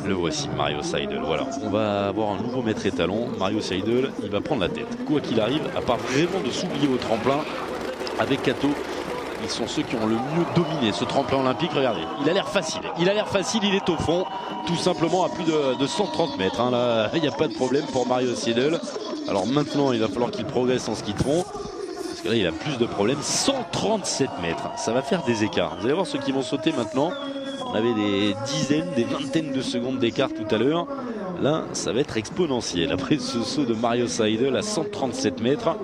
Le voici, Mario Seidel. Voilà, on va avoir un nouveau maître étalon. Mario Seidel, il va prendre la tête. Quoi qu'il arrive, à part vraiment de s'oublier au tremplin, avec Kato, ils sont ceux qui ont le mieux dominé ce tremplin olympique. Regardez, il a l'air facile. Il a l'air facile, il est au fond, tout simplement à plus de 130 mètres. Hein. Là, il n'y a pas de problème pour Mario Seidel. Alors maintenant, il va falloir qu'il progresse en ski de fond. Parce que là, il a plus de problèmes. 137 mètres, ça va faire des écarts. Vous allez voir ceux qui vont sauter maintenant. On avait des dizaines, des vingtaines de secondes d'écart tout à l'heure. Là, ça va être exponentiel. Après ce saut de Mario Seidel à 137 mètres.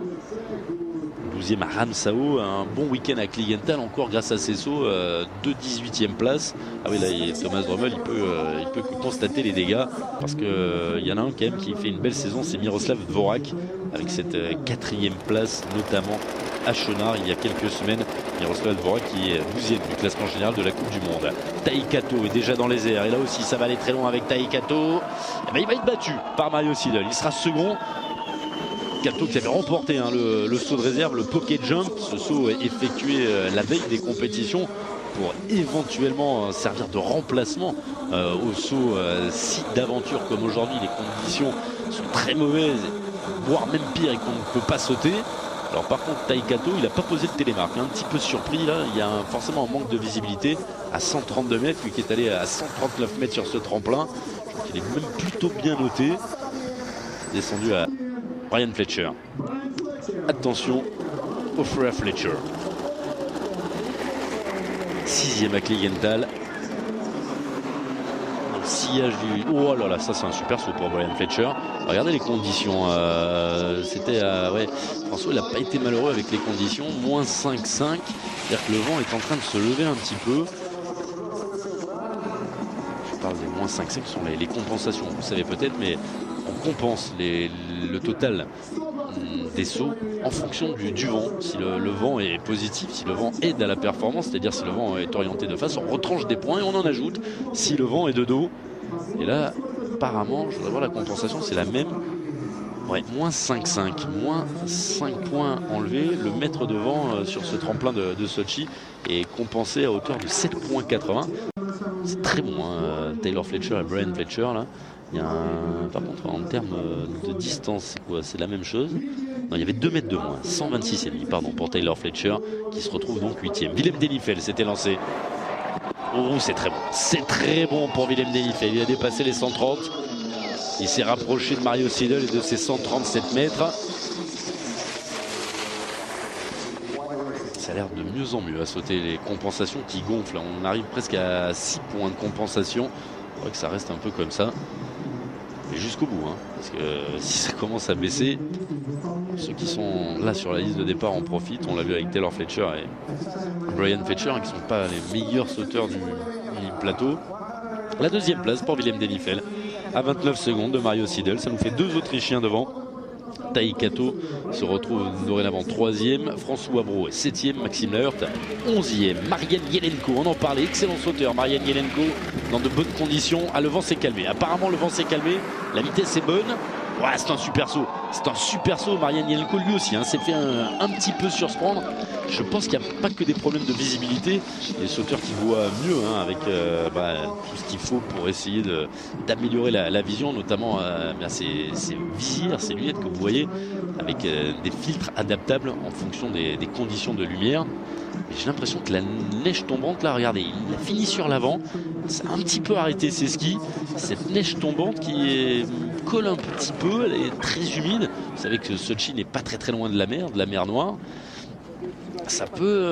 12e à Ramsau, un bon week-end à Kligenthal encore grâce à ses sauts de 18e place. Ah oui, là Thomas Drummel il peut constater les dégâts parce que il y en a un quand même qui fait une belle saison, c'est Miroslav Dvorak avec cette 4e place notamment à Chenard il y a quelques semaines. Miroslav Dvorak qui est 12e du classement général de la Coupe du Monde. Tai Kato est déjà dans les airs et là aussi ça va aller très loin avec Tai Kato. Et ben, il va être battu par Mario Seidel, il sera second. Kato qui avait remporté le saut de réserve, le pocket jump, ce saut effectué la veille des compétitions pour éventuellement servir de remplacement au saut site d'aventure comme aujourd'hui. Les conditions sont très mauvaises, voire même pire et qu'on ne peut pas sauter. Alors par contre Tai Kato il n'a pas posé le télémarque, un petit peu surpris là, il y a forcément un manque de visibilité à 132 mètres, lui qui est allé à 139 mètres sur ce tremplin. Je crois qu'il est même plutôt bien noté. Descendu à Ryan Fletcher. Attention au Freya Fletcher. 6e à Kligenthal. Le sillage du... Oh là là, ça c'est un super saut pour Ryan Fletcher. Regardez les conditions. C'était... ouais. François il n'a pas été malheureux avec les conditions. Moins 5,5. C'est-à-dire que le vent est en train de se lever un petit peu. Je parle des moins 5,5 qui sont les compensations. Vous savez peut-être, mais on compense le total des sauts en fonction du vent. Si le vent est positif, si le vent aide à la performance, c'est-à-dire si le vent est orienté de face, on retranche des points et on en ajoute si le vent est de dos. Et là, apparemment, je voudrais voir la compensation, c'est la même. Ouais, moins 5,5, moins 5 points enlevés. Le mètre de vent sur ce tremplin de Sochi est compensé à hauteur de 7,80. C'est très bon, hein. Taylor Fletcher et Brian Fletcher là. Il y a par contre en termes de distance c'est quoi? C'est la même chose. Non, il y avait 2 mètres de moins, 126,5 pardon pour Taylor Fletcher qui se retrouve donc 8e. Willem Denifel s'était lancé. Oh c'est très bon. C'est très bon pour Willem Denifel. Il a dépassé les 130. Il s'est rapproché de Mario Seidel et de ses 137 mètres. Ça a l'air de mieux en mieux à sauter, les compensations qui gonflent. On arrive presque à 6 points de compensation. Il faudrait que ça reste un peu comme ça. Mais jusqu'au bout, hein, parce que si ça commence à baisser, ceux qui sont là sur la liste de départ en profitent. On l'a vu avec Taylor Fletcher et Brian Fletcher, qui ne sont pas les meilleurs sauteurs du plateau. La 2e place pour Willem Denifel à 29 secondes de Mario Seidel. Ça nous fait 2 Autrichiens devant. Tai Kato se retrouve dorénavant 3e, François Brault est 7e, Maxime Lahert 11e, Marianne Yelenko, on en parlait, excellent sauteur Marianne Yelenko dans de bonnes conditions. Ah, le vent s'est calmé, apparemment le vent s'est calmé, la vitesse est bonne. Ouais, c'est un super saut, Marianne Yelenko lui aussi s'est fait un petit peu surprendre. Je pense qu'il n'y a pas que des problèmes de visibilité, les sauteurs qui voient mieux avec tout ce qu'il faut pour essayer d'améliorer la vision, notamment ces visières, ces lunettes que vous voyez avec des filtres adaptables en fonction des conditions de lumière. J'ai l'impression que la neige tombante là, regardez, il a fini sur l'avant, ça a un petit peu arrêté ses skis. Cette neige tombante qui colle un petit peu, elle est très humide. Vous savez que Sochi n'est pas très loin de la mer Noire. Ça peut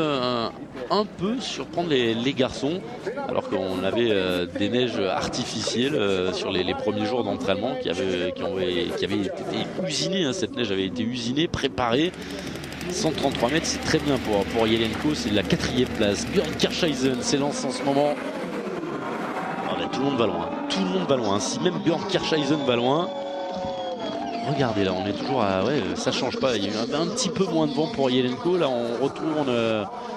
un peu surprendre les garçons, alors qu'on avait des neiges artificielles sur les premiers jours d'entraînement qui avaient été usinées. Cette neige avait été usinée, préparée. 133 mètres, c'est très bien pour Yelenko, c'est la 4e place. Björn Kircheisen s'élance en ce moment. Tout le monde va loin, si même Björn Kircheisen va loin. Regardez là, on est toujours à... Ouais, ça change pas, il y a eu un petit peu moins de vent pour Yelenko. Là on retourne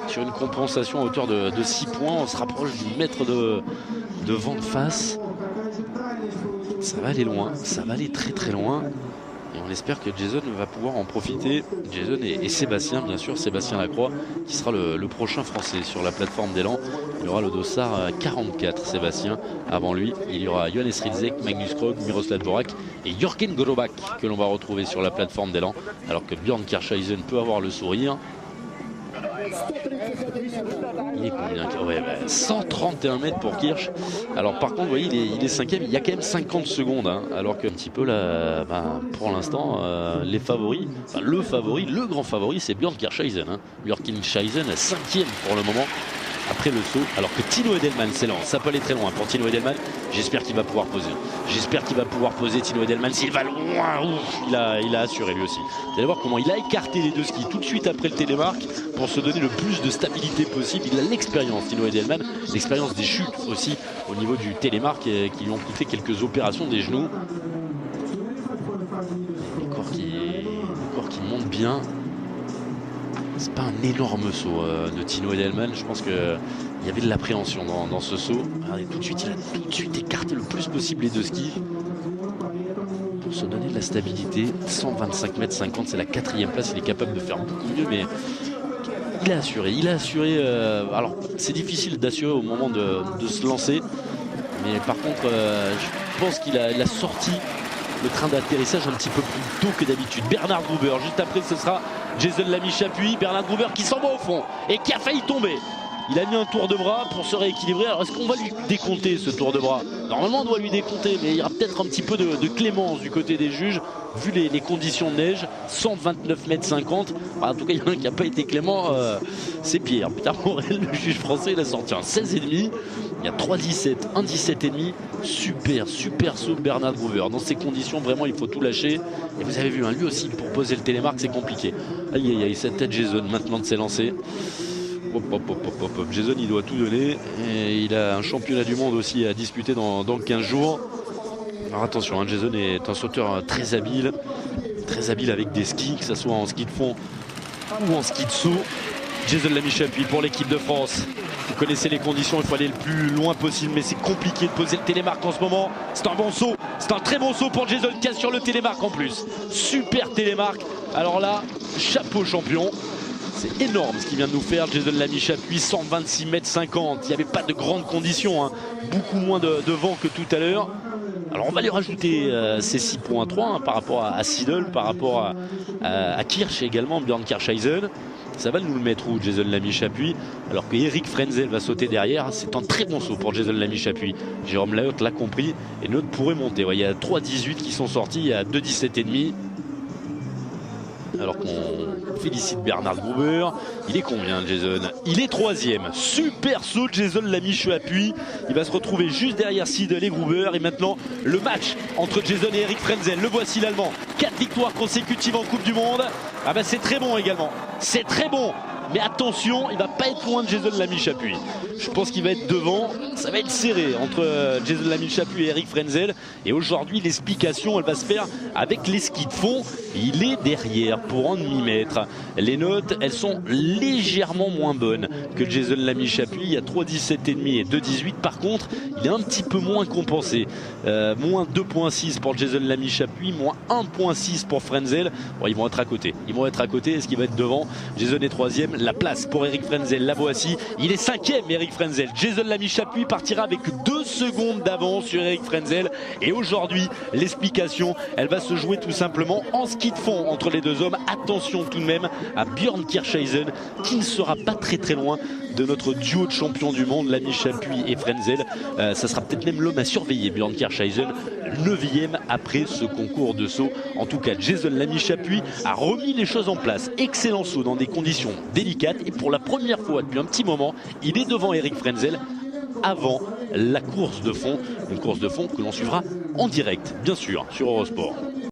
sur une compensation à hauteur de 6 points. On se rapproche du mètre de vent de face. Ça va aller loin, ça va aller très loin. Et on espère que Jason va pouvoir en profiter. Jason et Sébastien, bien sûr, Sébastien Lacroix, qui sera le prochain Français sur la plateforme d'élan. Il y aura le dossard 44, Sébastien. Avant lui, il y aura Johannes Rilzek, Magnus Krog, Miroslav Dvorak et Jürgen Grobak que l'on va retrouver sur la plateforme d'élan. Alors que Björn Kircheisen peut avoir le sourire. Il est combien? Ouais, 131 mètres pour Kirsch. Alors par contre, vous voyez, il est cinquième. Il y a quand même 50 secondes. Hein, alors qu'un petit peu là, pour l'instant, les favoris, le grand favori, c'est Björn Kircheisen. Hein. Björn Kircheisen est cinquième pour le moment. Après le saut, alors que Tino Edelman s'élance, ça peut aller très loin pour Tino Edelman. J'espère qu'il va pouvoir poser. J'espère qu'il va pouvoir poser Tino Edelman. S'il va loin, il a assuré lui aussi. Vous allez voir comment il a écarté les deux skis tout de suite après le télémark pour se donner le plus de stabilité possible. Il a l'expérience, Tino Edelman, l'expérience des chutes aussi au niveau du télémark qui lui ont coûté quelques opérations des genoux. Les corps qui montent bien. C'est pas un énorme saut de Tino Edelman. Je pense qu'il y avait de l'appréhension dans ce saut. Regardez, tout de suite, il a tout de suite écarté le plus possible les deux skis pour se donner de la stabilité. 125 mètres 50, c'est la 4e place. Il est capable de faire beaucoup mieux, mais il a assuré. Alors, c'est difficile d'assurer au moment de se lancer, mais par contre, je pense qu'il a sorti le train d'atterrissage un petit peu plus tôt que d'habitude. Bernard Gruber, juste après ce sera Jason Lamy-Chapuis. Bernard Gruber qui s'en va au fond et qui a failli tomber. Il a mis un tour de bras pour se rééquilibrer. Alors est-ce qu'on va lui décompter ce tour de bras? Normalement on doit lui décompter, mais il y aura peut-être un petit peu de clémence du côté des juges vu les conditions de neige. 129 mètres 50. En tout cas il y en a un qui n'a pas été clément, c'est Pierre Morel, le juge français. Il a sorti un 16,5. Il y a 3,17, 1,17,5. Super saut de Bernard Gruber. Dans ces conditions, vraiment, il faut tout lâcher. Et vous avez vu, lui aussi, pour poser le télémark, c'est compliqué. Aïe, cette tête Jason maintenant de s'élancer. Jason, il doit tout donner. Et il a un championnat du monde aussi à disputer dans 15 jours. Alors attention, Jason est un sauteur très habile avec des skis, que ce soit en ski de fond ou en ski de saut. Jason Lamy-Chapuis pour l'équipe de France. Vous connaissez les conditions, il faut aller le plus loin possible, mais c'est compliqué de poser le télémark en ce moment. C'est un bon saut, c'est un très bon saut pour Jason qui a sur le télémark en plus. Super télémark. Alors là, chapeau champion. C'est énorme ce qu'il vient de nous faire, Jason Lamy-Chapuis, 126 mètres 50. Il n'y avait pas de grandes conditions, hein. Beaucoup moins de vent que tout à l'heure. Alors on va lui rajouter ces 6.3 par rapport à Seidel, par rapport à Kirsch également, Björn Kircheisen. Ça va nous le mettre où, Jason Lamy-Chapuis, alors que Eric Frenzel va sauter derrière. C'est un très bon saut pour Jason Lamy-Chapuis. Jérôme Lahotte l'a compris et Neutre pourrait monter. Ouais, il y a 3,18 qui sont sortis, il y a 2,17,5. Alors qu'on félicite Bernard Gruber. Il est combien, Jason? Il est 3e. Super saut de Jason Lamy-Chapuis. Il va se retrouver juste derrière Seidel et Gruber. Et maintenant, le match entre Jason et Eric Frenzel. Le voici, l'Allemand. 4 victoires consécutives en Coupe du Monde. Ah ben c'est très bon également. C'est très bon. Mais attention, il va pas être loin de Jason Lamy-Chapuis. Je pense qu'il va être devant. Ça va être serré entre Jason Lamy-Chapuis et Eric Frenzel. Et aujourd'hui, l'explication, elle va se faire avec les skis de fond. Il est derrière pour un demi-mètre. Les notes, elles sont légèrement moins bonnes que Jason Lamy-Chapuis. Il y a 3,17,5 et 2,18. Par contre, il est un petit peu moins compensé. Moins 2,6 pour Jason Lamy-Chapuis, moins 1,6 pour Frenzel. Bon, ils vont être à côté. Est-ce qu'il va être devant? Jason est 3e. La place pour Eric Frenzel, la voici. Il est 5e, Eric Frenzel. Jason Lamy-Chapuis partira avec 2 secondes d'avance sur Eric Frenzel. Et aujourd'hui, l'explication, elle va se jouer tout simplement en ski de fond entre les deux hommes. Attention tout de même à Björn Kircheisen, qui ne sera pas très loin de notre duo de champions du monde, Lamy-Chapuis et Frenzel. Ça sera peut-être même l'homme à surveiller, Björn Kircheisen, 9e après ce concours de saut. En tout cas, Jason Lamy-Chapuis a remis les choses en place. Excellent saut dans des conditions délicates. Et pour la première fois depuis un petit moment, il est devant Eric Frenzel avant la course de fond. Une course de fond que l'on suivra en direct, bien sûr, sur Eurosport.